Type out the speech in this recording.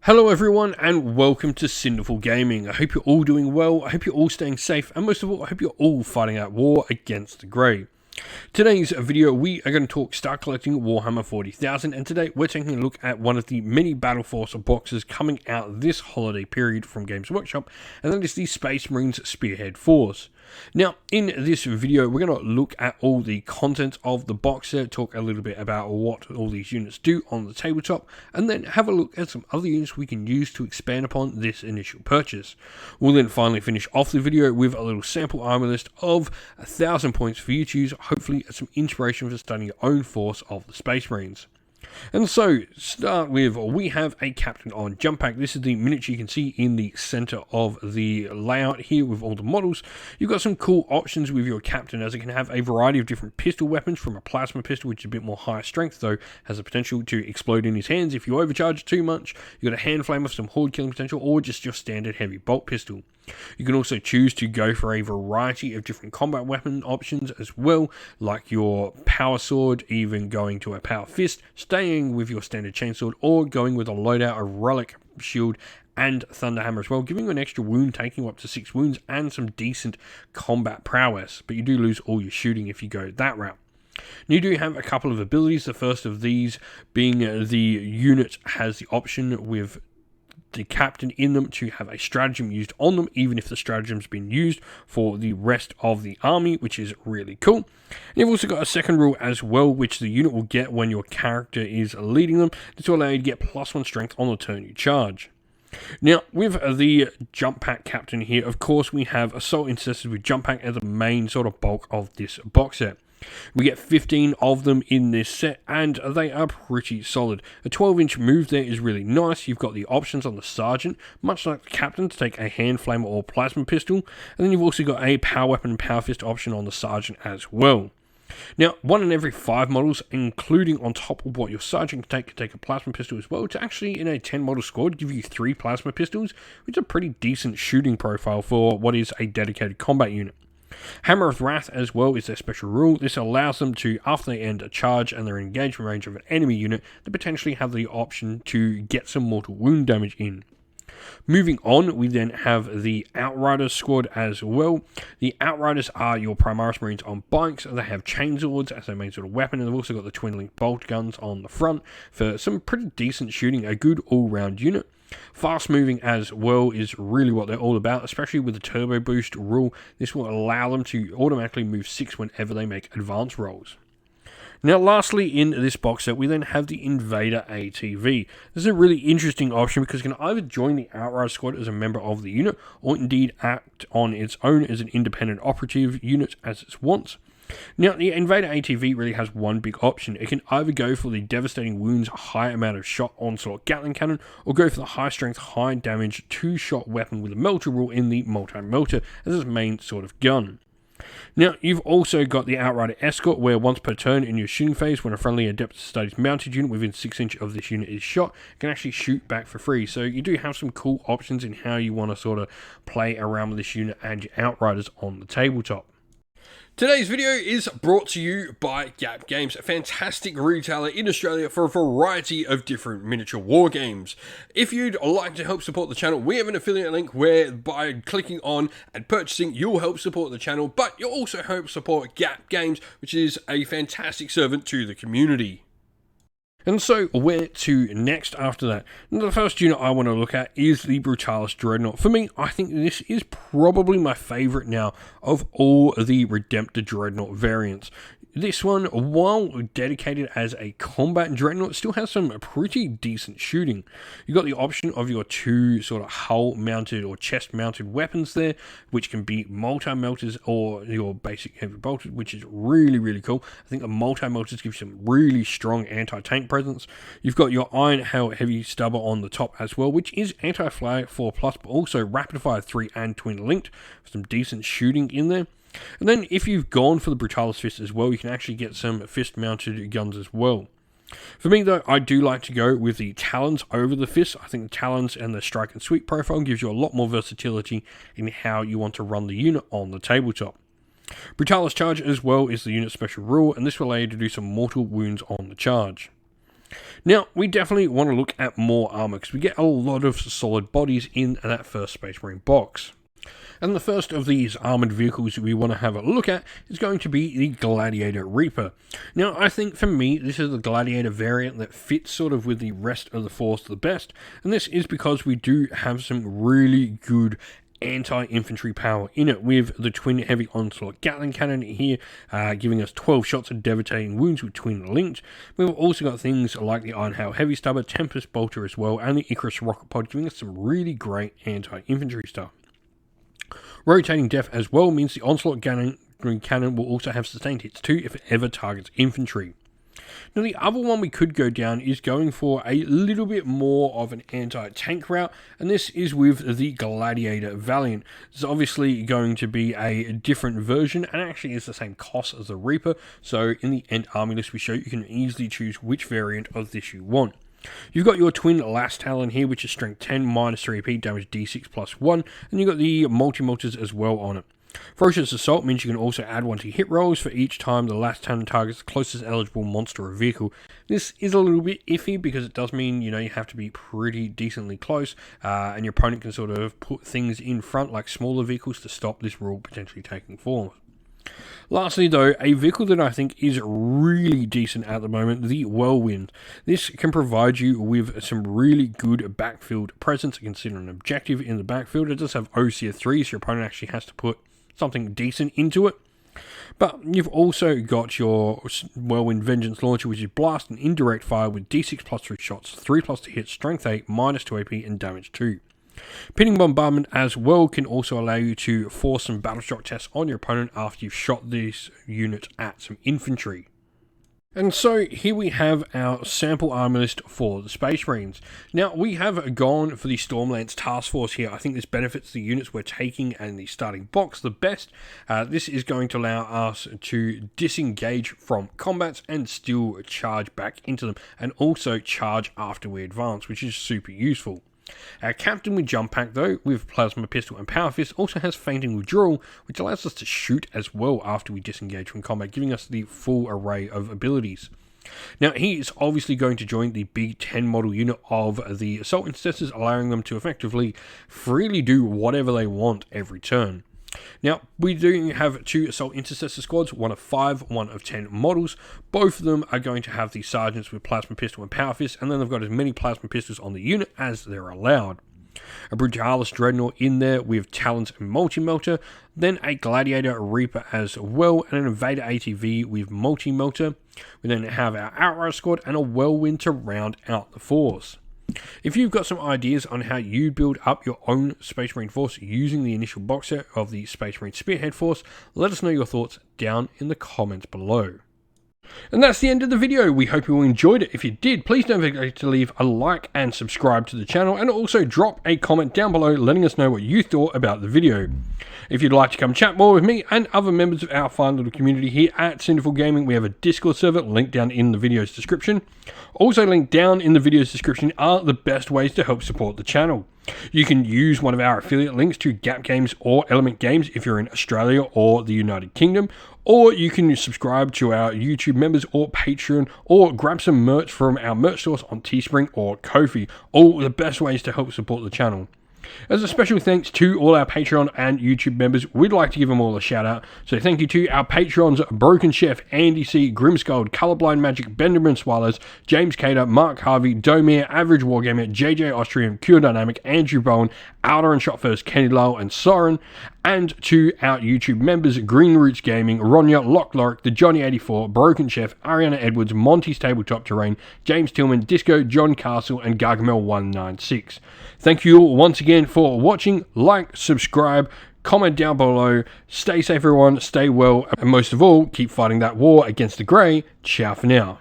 Hello everyone and welcome to Cinderful Gaming. I hope you're all doing well, I hope you're all staying safe, and most of all, I hope you're all fighting out war against the Grey. Today's video, we are going to talk start collecting Warhammer 40,000, and today we're taking a look at one of the mini Battle Force boxes coming out this holiday period from Games Workshop, and that is the Space Marines Spearhead Force. Now, in this video, we're going to look at all the contents of the box set, talk a little bit about what all these units do on the tabletop, and then have a look at some other units we can use to expand upon this initial purchase. We'll then finally finish off the video with a little sample armor list of 1,000 points for you to use, hopefully some inspiration for starting your own force of the Space Marines. And so, start with, we have a captain on jump pack. This is the miniature you can see in the center of the layout here with all the models. You've got some cool options with your captain, as it can have a variety of different pistol weapons, from a plasma pistol, which is a bit more higher strength, though has the potential to explode in his hands if you overcharge too much. You've got a hand flame with some horde killing potential, or just your standard heavy bolt pistol. You can also choose to go for a variety of different combat weapon options as well, like your power sword, even going to a power fist, staying with your standard chainsword, or going with a loadout of relic, shield, and thunderhammer as well, giving you an extra wound, taking you up to 6 wounds, and some decent combat prowess, but you do lose all your shooting if you go that route. You do have a couple of abilities, the first of these being the unit has the option with the captain in them to have a stratagem used on them, even if the stratagem's been used for the rest of the army, which is really cool. And you've also got a second rule as well, which the unit will get when your character is leading them. This will allow you to get +1 strength on the turn you charge. Now, with the jump pack captain here, of course, we have assault intercessors with jump pack as the main sort of bulk of this box set. We get 15 of them in this set, and they are pretty solid. A 12-inch move there is really nice. You've got the options on the sergeant, much like the captain, to take a hand flame or plasma pistol, and then you've also got a power weapon and power fist option on the sergeant as well. Now, 1 in every 5 models, including on top of what your sergeant can take a plasma pistol as well, to actually, in a 10 model squad, give you 3 plasma pistols, which is a pretty decent shooting profile for what is a dedicated combat unit. Hammer of Wrath as well is their special rule. This allows them to, after they end a charge and they're in engagement range of an enemy unit, to potentially have the option to get some mortal wound damage in. Moving on, we then have the Outriders squad as well. The Outriders are your Primaris Marines on bikes. They have chainswords as their main sort of weapon, and they've also got the twin-link bolt guns on the front for some pretty decent shooting, a good all-round unit. Fast moving as well is really what they're all about, especially with the turbo boost rule. This will allow them to automatically move 6 whenever they make advance rolls. Now, lastly, in this box set, we then have the Invader ATV. This is a really interesting option because it can either join the Outrider squad as a member of the unit, or indeed act on its own as an independent operative unit as it wants. Now, the Invader ATV really has one big option. It can either go for the devastating wounds, high amount of shot onslaught Gatling cannon, or go for the high strength, high damage 2-shot weapon with a melter rule in the multi-melter as its main sort of gun. Now, you've also got the Outrider Escort, where once per turn in your shooting phase, when a friendly Adept Studies mounted unit within 6 inches of this unit is shot, it can actually shoot back for free. So you do have some cool options in how you want to sort of play around with this unit and your Outriders on the tabletop. Today's video is brought to you by Gap Games, a fantastic retailer in Australia for a variety of different miniature war games. If you'd like to help support the channel, we have an affiliate link where by clicking on and purchasing, you'll help support the channel, but you'll also help support Gap Games, which is a fantastic servant to the community. And so, where to next after that? And the first unit I want to look at is the Brutalis Dreadnought. For me, I think this is probably my favourite now of all the Redemptor Dreadnought variants. This one, while dedicated as a combat dreadnought, still has some pretty decent shooting. You've got the option of your 2 sort of hull-mounted or chest-mounted weapons there, which can be multi-melters or your basic heavy bolters, which is really, really cool. I think the multi-melters give you some really strong anti-tank presence. You've got your Iron Hail Heavy Stubber on the top as well, which is anti-flare 4+, but also rapid-fire 3 and twin-linked, some decent shooting in there. And then if you've gone for the Brutalis Fist as well, you can actually get some fist-mounted guns as well. For me though, I do like to go with the Talons over the Fists. I think the Talons and the Strike and Sweep profile gives you a lot more versatility in how you want to run the unit on the tabletop. Brutalis Charge as well is the unit special rule, and this will allow you to do some mortal wounds on the charge. Now, we definitely want to look at more armor because we get a lot of solid bodies in that first Space Marine box. And the first of these armoured vehicles we want to have a look at is going to be the Gladiator Reaper. Now, I think for me, this is the Gladiator variant that fits sort of with the rest of the Force the best, and this is because we do have some really good anti-infantry power in it, with the twin heavy onslaught Gatling cannon here, giving us 12 shots of devastating wounds with twin linked. We've also got things like the Iron Hail Heavy Stubber, Tempest Bolter as well, and the Icarus Rocket Pod, giving us some really great anti-infantry stuff. Rotating Def as well means the Onslaught Cannon will also have sustained hits too if it ever targets infantry. Now, the other one we could go down is going for a little bit more of an anti-tank route, and this is with the Gladiator Valiant. It's obviously going to be a different version, and actually is the same cost as the Reaper, so in the end army list we show, you can easily choose which variant of this you want. You've got your twin last talon here, which is strength 10, minus 3 AP, damage d6 plus 1, and you've got the multi-multers as well on it. Ferocious Assault means you can also add 1 to hit rolls for each time the last talon targets the closest eligible monster or vehicle. This is a little bit iffy because it does mean, you have to be pretty decently close, and your opponent can sort of put things in front like smaller vehicles to stop this rule potentially taking form. Lastly though, a vehicle that I think is really decent at the moment, the Whirlwind. This can provide you with some really good backfield presence. Consider an objective in the backfield. It does have OCR 3, so your opponent actually has to put something decent into it. But you've also got your Whirlwind Vengeance Launcher, which is blast and indirect fire with d6 plus 3 shots, 3 plus to hit, strength 8, minus 2 AP and damage 2. Pinning Bombardment as well can also allow you to force some battle shock tests on your opponent after you've shot this unit at some infantry. And so here we have our sample armor list for the Space Marines. Now, we have gone for the Stormlance Task Force here. I think this benefits the units we're taking and the starting box the best. This is going to allow us to disengage from combats and still charge back into them, and also charge after we advance, which is super useful. Our Captain with Jump Pack, though, with Plasma Pistol and Power Fist, also has Fainting Withdrawal, which allows us to shoot as well after we disengage from combat, giving us the full array of abilities. Now, he is obviously going to join the big 10 model unit of the Assault Intercessors, allowing them to effectively freely do whatever they want every turn. Now, we do have 2 Assault Intercessor squads, one of 5, one of 10 models. Both of them are going to have the Sergeants with Plasma Pistol and Power Fist, and then they've got as many Plasma Pistols on the unit as they're allowed. A Brutalis Dreadnought in there with Talons and Multi-Melter, then a Gladiator Reaper as well, and an Invader ATV with Multi-Melter. We then have our Outrider squad and a Whirlwind to round out the force. If you've got some ideas on how you build up your own Space Marine force using the initial box set of the Space Marine Spearhead force, let us know your thoughts down in the comments below. And that's the end of the video. We hope you all enjoyed it. If you did, please don't forget to leave a like and subscribe to the channel, and also drop a comment down below letting us know what you thought about the video. If you'd like to come chat more with me and other members of our fine little community here at Sinful Gaming, we have a Discord server linked down in the video's description. Also linked down in the video's description are the best ways to help support the channel. You can use one of our affiliate links to Gap Games or Element Games if you're in Australia or the United Kingdom, or you can subscribe to our YouTube members or Patreon, or grab some merch from our merch stores on Teespring or Ko-fi. All the best ways to help support the channel. As a special thanks to all our Patreon and YouTube members, we'd like to give them all a shout out. So thank you to our Patrons: Broken Chef, Andy C, Grimskull, Colorblind Magic, Benjamin Swallows, James Cater, Mark Harvey, Domir, Average Wargamer, JJ Austrian, Cure Dynamic, Andrew Bowen, Outer and Shot First, Kenny Lowell and Soren. And to our YouTube members: Green Roots Gaming, Ronya, Lock Lorick, The Johnny84, Broken Chef, Ariana Edwards, Monty's Tabletop Terrain, James Tillman, Disco, John Castle and Gargamel196. Thank you all once again for watching. Like, subscribe, comment down below. Stay safe everyone, stay well, and most of all, keep fighting that war against the grey. Ciao for now.